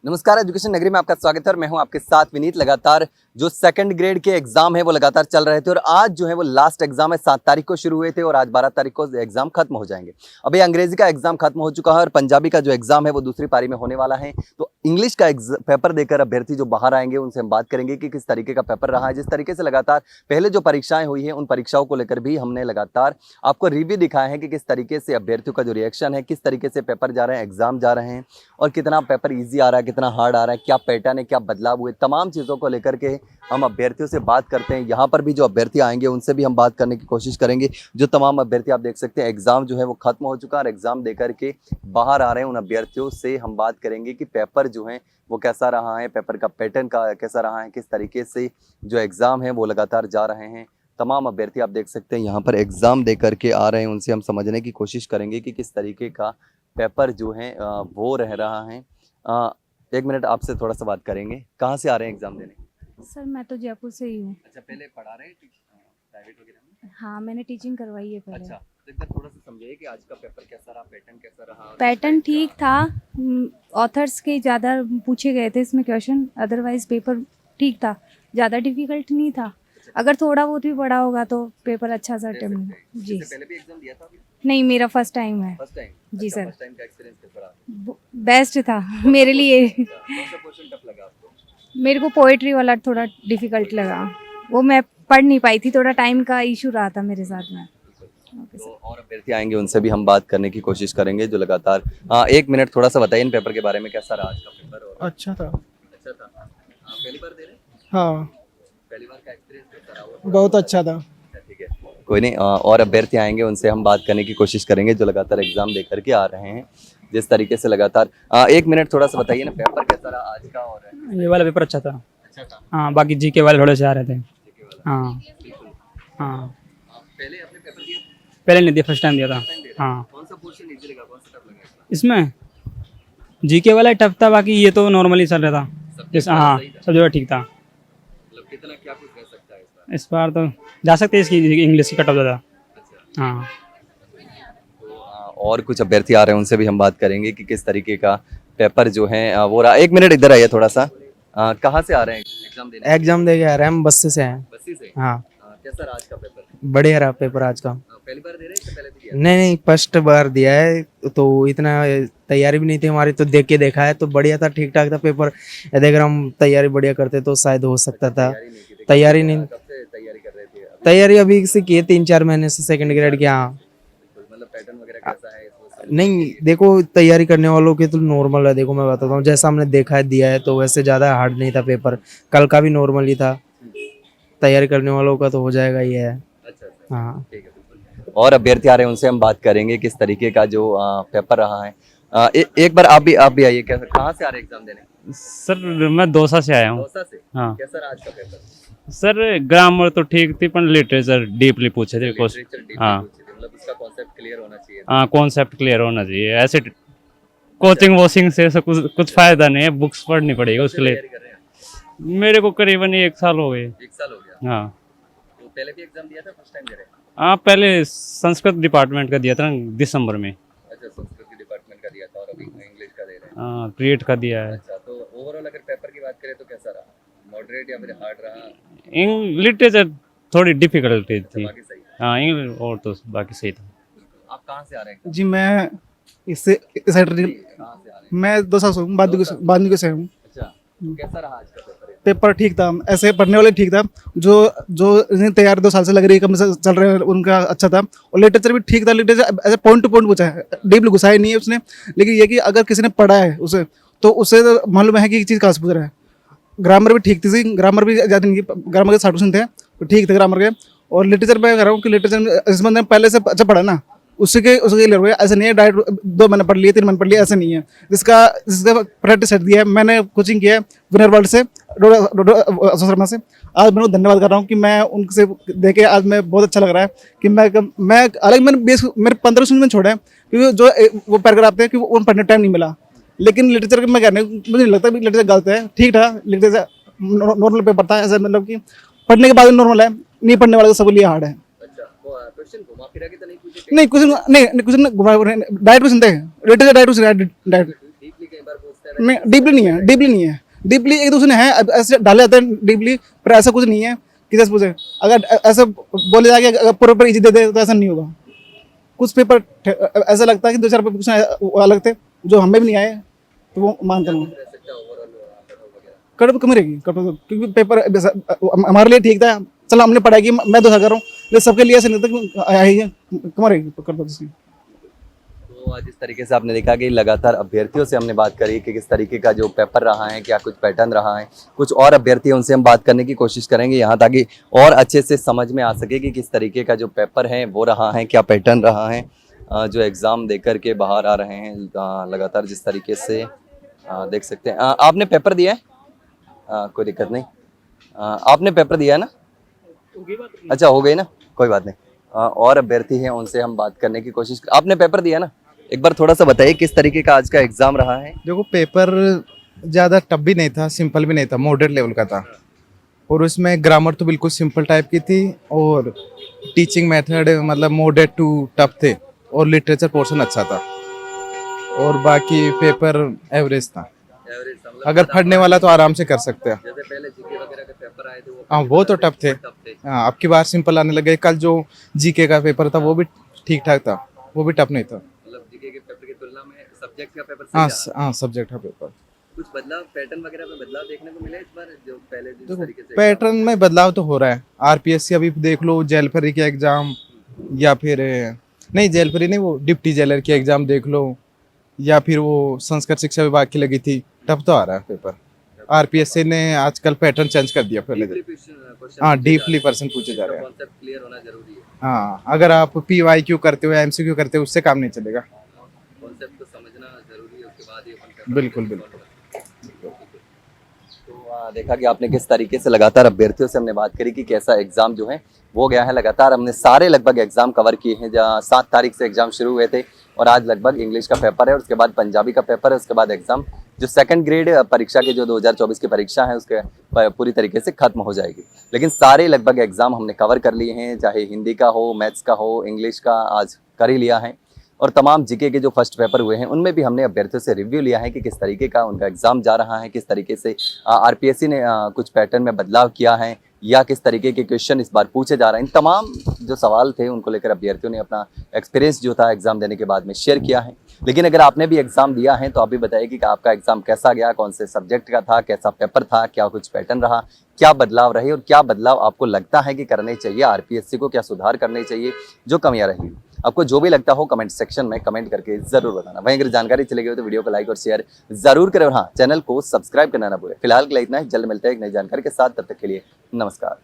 नमस्कार, एजुकेशन नगरी में आपका स्वागत है और मैं हूं आपके साथ विनीत। लगातार जो सेकंड ग्रेड के एग्जाम है वो लगातार चल रहे थे और आज जो है वो लास्ट एग्जाम है। 7 तारीख को शुरू हुए थे और आज 12 तारीख को एग्जाम खत्म हो जाएंगे। अभी अंग्रेजी का एग्जाम खत्म हो चुका है और पंजाबी का जो एग्जाम है वो दूसरी पारी में होने वाला है। तो इंग्लिश का पेपर देकर अभ्यर्थी जो बाहर आएंगे उनसे हम बात करेंगे कि किस तरीके का पेपर रहा है। जिस तरीके से लगातार पहले जो परीक्षाएं हुई है उन परीक्षाओं को लेकर भी हमने लगातार आपको रिव्यू दिखाया है कि किस तरीके से अभ्यर्थियों का जो रिएक्शन है, किस तरीके से पेपर जा रहे हैं, एग्जाम जा रहे हैं और कितना पेपर ईजी आ रहा है, कितना हार्ड आ रहा है, क्या पैटर्न है, क्या बदलाव हुए, तमाम चीज़ों को लेकर के हम अभ्यर्थियों से बात करते हैं। यहाँ पर भी जो अभ्यर्थी आएंगे उनसे भी हम बात करने की कोशिश करेंगे। जो तमाम अभ्यर्थी आप देख सकते हैं एग्जाम जो है वो खत्म हो चुका है और एग्जाम देकर के बाहर आ रहे हैं, उन अभ्यर्थियों से हम बात करेंगे कि पेपर जो है वो कैसा रहा है, पेपर का पैटर्न का कैसा रहा है, किस तरीके से जो एग्जाम है वो लगातार जा रहे हैं। तमाम अभ्यर्थी आप देख सकते हैं यहाँ पर एग्जाम दे करके आ रहे हैं, उनसे हम समझने की कोशिश करेंगे कि किस तरीके का पेपर जो है वो रह रहा है। एक मिनट आपसे थोड़ा सा बात करेंगे। कहाँ से आ रहे हैं एग्जाम देने? सर मैं तो जयपुर से ही हूँ। अच्छा, पहले पढ़ा रहे हैं प्राइवेट वगैरह में? हाँ, मैंने टीचिंग करवाई है पहले। अच्छा, तो एक बार थोड़ा सा समझाइए कि आज का पेपर कैसा रहा, पैटर्न कैसा रहा? पैटर्न ठीक था, ऑथर्स के ज़्यादा पूछे गए थे इसमें क्वेश्चन, अदरवाइज पेपर ठीक था, ज़्यादा डिफिकल्ट नहीं था। अगर थोड़ा बहुत भी पढ़ा होगा तो पेपर अच्छा सा अटेम्प्ट। जी, पहले भी एग्जाम दिया था अभी? नहीं, मेरा फर्स्ट टाइम है। First time? जी सर। फर्स्ट टाइम का एक्सपीरियंस कैसा रहा? बेस्ट था मेरे लिए। कौन सा क्वेश्चन टफ लगा आपको? मेरे को पोएट्री वाला थोड़ा डिफिकल्ट लगा, वो मैं पढ़ नहीं पाई थी, थोड़ा टाइम का इशू रहा था मेरे साथ में। तो और अभ्यर्थी आएंगे उनसे भी हम बात करने की कोशिश करेंगे जो लगातार। एक मिनट थोड़ा सा बताइए इन पेपर के बारे में, कैसा रहा आज का पेपर? और अच्छा था। अच्छा था। पहली बार दे रहे हैं? हाँ, पहली बार का एक्सपीरियंस कैसा रहा? बहुत अच्छा था। ठीक है, कोई नहीं। और अभ्यर्थी आएंगे उनसे हम बात करने की कोशिश करेंगे जो लगातार एग्जाम दे करके आ रहे हैं। जिस तरीके से लगातार एक मिनट थोड़ा सा बताइए ना, पेपर कैसा रहा आज का? और ये वाला पेपर अच्छा था। अच्छा था। हाँ, बाकी जीके वाले थोड़े से आ रहे थे। हाँ हाँ, पहले आपने पेपर दिया? पहले नहीं दिया, फर्स्ट टाइम दिया था। हाँ, कौन सा पोर्शन इजी लगा, कौन सा टफ लगा? इसमें जीके वाला टफ था, बाकी ये तो नॉर्मली चल रहा था। हाँ, सब जगह ठीक था। मतलब कितना क्या कुछ रह सकता है इस बार तो जा सकते हैं, इसकी इंग्लिश की कट ऑफ ज़्यादा। हाँ, और कुछ अभ्यर्थी आ रहे हैं उनसे भी हम बात करेंगे कि किस तरीके का पेपर जो है वो रहा। एक मिनट इधर आइए थोड़ा सा। कहाँ से आ रहे हैं एग्जाम देने? एग्जाम दे के आ रहे हैं हम, बस्सी से हैं। बस्सी से? हाँ, कैसा रहा आज का पेपर? बढ़िया रहा पेपर आज का। पहली बार दे रहे हैं कि पहले भी दिया? नहीं, फर्स्ट बार दिया है तो इतना तैयारी भी नहीं थी हमारी, तो देख के देखा है तो बढ़िया था, ठीक ठाक था पेपर। यदि अगर हम तैयारी बढ़िया करते तो शायद हो सकता था। तैयारी नहीं, कब से तैयारी कर रहे थे? तैयारी अभी से की है 3-4 महीने से, सेकंड ग्रेड की। हाँ, मतलब पैटर्न वगैरह कैसा है? नहीं देखो, तैयारी करने वालों के तो नॉर्मल है। देखो मैं बताता हूँ, जैसा हमने देखा है दिया है तो वैसे ज़्यादा हार्ड नहीं था पेपर। कल का भी नॉर्मल ही था। तैयारी करने वालों का तो हो जाएगा ही है। अच्छा, हाँ, ठीक है। और अभ्यर्थी आ रहे हैं उनसे हम बात करेंगे किस तरीके का जो पेपर रहा है। एक बार आप भी आइए। कहाँ से आ रहे हैं एग्जाम देने? सर मैं दौसा से आया हूँ। दौसा से? हाँ कैसा रहा आज का पेपर? सर, ग्रामर तो ठीक थी पर लिटरेचर डीपली पूछे थे कुछ। लिटरेचर डीपली हाँ। पूछे थे, मतलब उसका कॉन्सेप्ट क्लियर होना चाहिए। हाँ, कॉन्सेप्ट क्लियर होना चाहिए। ऐसे कोचिंग वॉचिंग से कुछ फायदा नहीं है, बुक्स पढ़नी पड़ेगी उसके लिए। तैयारी कर रहे हैं? मेरे को करीबन 1 साल हो गए। 1 साल हो गया। हाँ तो पहले भी एग्जाम दिया था, फर्स्ट टाइम दे रहे हैं? हाँ, पहले संस्कृत डिपार्टमेंट का दिया था ना, दिसंबर में। अच्छा, संस्कृत के डिपार्टमेंट का दिया था और अभी इंग्लिश का दे रहे हैं। हाँ, क्रिएट का दिया है। अच्छा, तो ओवरऑल अगर पेपर की बात करें तो कैसा रहा? मॉडरेट या फिर हार्ड रहा? लिटरेचर थोड़ी डिफिकल्टी थी। बाकी सही? हाँ, इंग्लिश और तो बाकी सही था। आप कहाँ से आ रहे हैं? जी, मैं इससे इस साइड कहाँ से आ रहे हैं? मैं 2 साल से हूँ, बांधनी से हूँ। अच्छा, कैसा रहा आज का पेपर? पेपर ठीक था, ऐसे पढ़ने वाले ठीक था। जो इन्हें तैयारी 2 साल से लग रही है, कम से चल रहे हैं, उनका अच्छा था। और लिटरेचर भी ठीक था। लिटरेचर ऐसे पॉइंट टू पॉइंट पूछा है, डीपली घुसाया नहीं है उसने। लेकिन ये कि अगर किसी ने पढ़ा है उसे तो उसे मालूम है कि ये चीज़ कहाँ से पूछ रहा है। ग्रामर भी ठीक थी, ग्रामर भी ज़्यादा नहीं, ग्रामर के 60% थे तो ठीक थे ग्रामर के। और लिटरेचर मैं कह रहा हूँ कि लिटरेचर इस बंदे ने पहले से अच्छा पढ़ा ना, उसके क्लियर हुए। ऐसे नहीं है डायरेक्ट 2 महीने पढ़ लिए, 3 महीने पढ़ लिए, ऐसे नहीं है। जिसका प्रैक्टिस सेट दिया है, मैंने कोचिंग किया है विनर वर्ल्ड से, डॉक्टर शर्मा से। आज मैं उनको धन्यवाद कर रहा हूँ कि मैं उनसे देखे आज मैं बहुत अच्छा लग रहा है कि मैं अलग मेरे 15 मिनट छोड़े हैं क्योंकि जो वो पैराग्राफ थे कि वो पढ़ने टाइम नहीं मिला। लेकिन लिटरेचर के मैं कहने मुझे नहीं लगता लिटरेचर गलत है, ठीक था। लिटरेचर नॉर्मल पेपर था, ऐसा मतलब कि पढ़ने के बाद नॉर्मल है, नहीं पढ़ने वाले सबके लिए हार्ड है। क्वेश्चन घुमा फिरा के तो नहीं पूछे? नहीं, क्वेश्चन नहीं, क्वेश्चन डायरेक्ट क्वेश्चन थे। लिटरेचर डायरेक्ट डीपली कई बार पूछते हैं में डीपली नहीं है, डीपली नहीं है, डीपली एक दूसरे ने है ऐसे डाले जाते हैं डीपली, पर ऐसा कुछ नहीं है कि जैसे पूछे अगर ऐसा बोले जाए कि अगर पूरे इजी दे दे तो ऐसा नहीं होगा। कुछ पेपर ऐसा लगता है कि 2-4 पेपर कुछ अलग थे जो हमें भी नहीं आए, तो वो मानते हैं कट कम रहेगी कट, क्योंकि पेपर हमारे लिए ठीक था, चलो हमने पढ़ाई की, मैं 2 साल कर रहा हूँ, लेकिन सबके लिए ऐसे नहीं था कि कम रहेगी कट इसकी। तो आज इस तरीके से आपने देखा कि लगातार अभ्यर्थियों से हमने बात करी कि किस तरीके का जो पेपर रहा है, क्या कुछ पैटर्न रहा है। कुछ और अभ्यर्थी हैं, उनसे हम बात करने की कोशिश करेंगे यहाँ, ताकि और अच्छे से समझ में आ सके कि किस तरीके का जो पेपर है वो रहा है, क्या पैटर्न रहा है। जो एग्ज़ाम दे कर के बाहर आ रहे हैं लगातार जिस तरीके से देख सकते हैं। आपने पेपर दिया है? कोई दिक्कत नहीं। आपने पेपर दिया है ना? अच्छा, हो गई ना, कोई बात नहीं। और अभ्यर्थी हैं, उनसे हम बात करने की कोशिश। आपने पेपर दिया ना? एक बार थोड़ा सा बताइए किस तरीके का आज का एग्जाम रहा है। देखो पेपर ज़्यादा टफ भी नहीं था, सिंपल भी नहीं था, मॉडरेट लेवल का था। और उसमें ग्रामर तो बिल्कुल सिंपल टाइप की थी, और टीचिंग मेथड मतलब मॉडरेट टू टफ थे, और लिटरेचर पोर्शन अच्छा था, और बाकी पेपर एवरेज था। अगर पढ़ने वाला तो आराम से कर सकते हैं। जैसे पहले जीके वगैरह के पेपर आए थे हाँ वो तो टफ थे। हाँ अब की बार सिंपल आने लगे। कल जो जीके का पेपर था वो भी ठीक ठाक था, वो भी टफ नहीं था। मतलब जीके के पेपर की तुलना में सब्जेक्ट का पेपर हाँ सही रहा। हाँ सब्जेक्ट का पेपर। कुछ बदलाव पैटर्न वगैरह में बदलाव देखने को मिला इस बार, जो पहले जिस देखो तरीके से पैटर्न में बदलाव तो हो रहा है। आरपीएससी अभी देख लो, जेलफरी के एग्जाम, या फिर नहीं जेलफरी नहीं, वो डिप्टी जेलर की एग्जाम देख लो, या फिर वो संस्कृत शिक्षा विभाग की लगी थी, टफ तो आ रहा है पेपर। आरपीएससी ने आजकल पैटर्न चेंज कर दिया पहले। हाँ डीपली पर्सन पूछे जा रहे हैं। कॉन्सेप्ट क्लियर होना जरूरी है। हाँ अगर आप PYQ करते हो, एमसीक्यू करते हो, उससे काम नहीं चलेगा। कॉन्सेप्ट को समझना जरूरी है, उसके बाद ही अपन पेपर बिल्कुल बिल्कुल। तो देखा कि आपने किस तरीके से लगातार अभ्यर्थियों से हमने बात करी कि कैसा एग्जाम जो है वो गया है। लगातार हमने सारे लगभग एग्जाम कवर किए हैं। जहाँ 7 तारीख से एग्जाम शुरू हुए थे, और आज लगभग इंग्लिश का पेपर है, और उसके बाद पंजाबी का पेपर है, उसके बाद एग्जाम जो सेकंड ग्रेड परीक्षा के जो 2024 की परीक्षा है उसके पूरी तरीके से खत्म हो जाएगी। लेकिन सारे लगभग एग्जाम हमने कवर कर लिए हैं, चाहे हिंदी का हो, मैथ्स का हो, इंग्लिश का आज कर ही लिया है। और तमाम जीके के जो फर्स्ट पेपर हुए हैं उनमें भी हमने अभ्यर्थियों से रिव्यू लिया है कि किस तरीके का उनका एग्जाम जा रहा है, किस तरीके से आरपीएससी ने कुछ पैटर्न में बदलाव किया है, या किस तरीके के क्वेश्चन इस बार पूछे जा रहे हैं। इन तमाम जो सवाल थे उनको लेकर अभ्यर्थियों ने अपना एक्सपीरियंस जो था एग्जाम देने के बाद में शेयर किया है। लेकिन अगर आपने भी एग्जाम दिया है तो आप भी बताइए कि आपका एग्जाम कैसा गया, कौन से सब्जेक्ट का था, कैसा पेपर था, क्या कुछ पैटर्न रहा, क्या बदलाव रहे, और क्या बदलाव आपको लगता है कि करने चाहिए, आरपीएससी को क्या सुधार करने चाहिए, जो कमियां रही। आपको जो भी लगता हो कमेंट सेक्शन में कमेंट करके जरूर बताना। वहीं अगर जानकारी चली गई हो तो वीडियो को लाइक और शेयर जरूर करें, और हाँ चैनल को सब्सक्राइब करना ना भूलें। फिलहाल के लिए इतना ही, जल्द मिलते हैं एक नई जानकारी के साथ। तब तक के लिए नमस्कार।